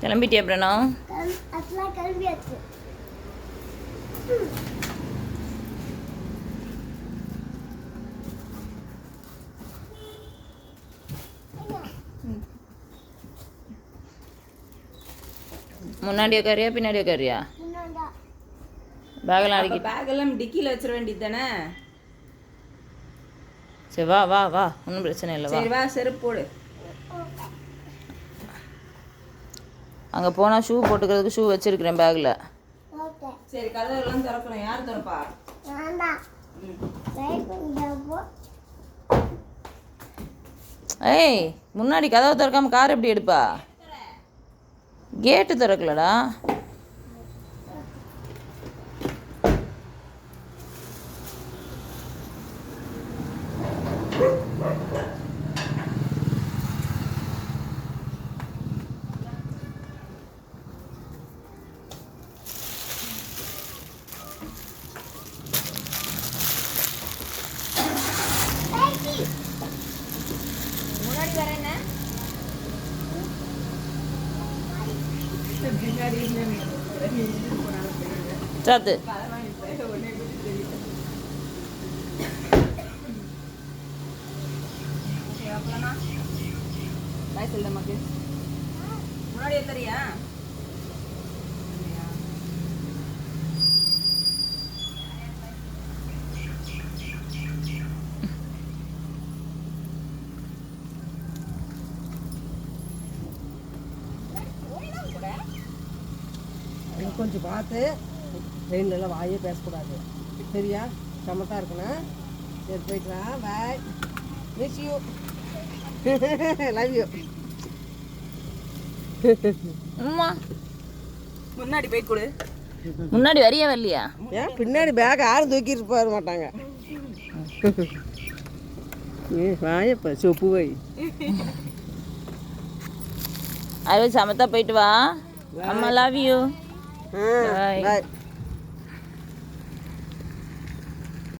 கிளம்பிட்டியா பிரணம்? அதெல்லாம் கிளம்பியாச்சு. முன்னாடி உட்காரியா பின்னாடி உட்காரியா? முன்னாடா. பேகெல்லாம் அடிக்கி. பேக்கெல்லாம் டிக்கியில் வச்சிட வேண்டியது தானே. சரி வா வா வா, ஒன்றும் பிரச்சனை இல்லை. வா சரி வா, செருப்பு போடு. அங்கே போனால் ஷூ போட்டுக்கிறதுக்கு ஷூ வச்சுருக்கிறேன் பேக்கில். ஓகே. சரி, கதவெல்லாம் திறக்கணும். யார் திறப்பா? வேண்டாம். லைட் கொஞ்சம் போ. ஏய், முன்னாடி கதவை திறக்காம கார் எப்படி எடுப்பா? கேட்டு திறக்கலடா. முன்னாடி வர என்ன? சாத்து. பாய் சொல்ல மக்கு. முன்னாடி எத்தறியா? கொஞ்சம் பார்த்து ட்ரெயின்லாம் வாயே பேசக்கூடாது, சரியா? சமத்தா இருக்கணும். சரி, போயிட்டு வா. Bye. Miss you. Love you. அம்மா முன்னாடி போய் கொடு. முன்னாடி வரியா வரலையா? ஏன் பின்னாடி பேக் யாரும் தூக்கிட்டு போக மாட்டாங்க. வாயப்பா சொப்பு வை. அது சமத்தா போயிட்டு வா. அம்மா லவ் யூ. பாய்.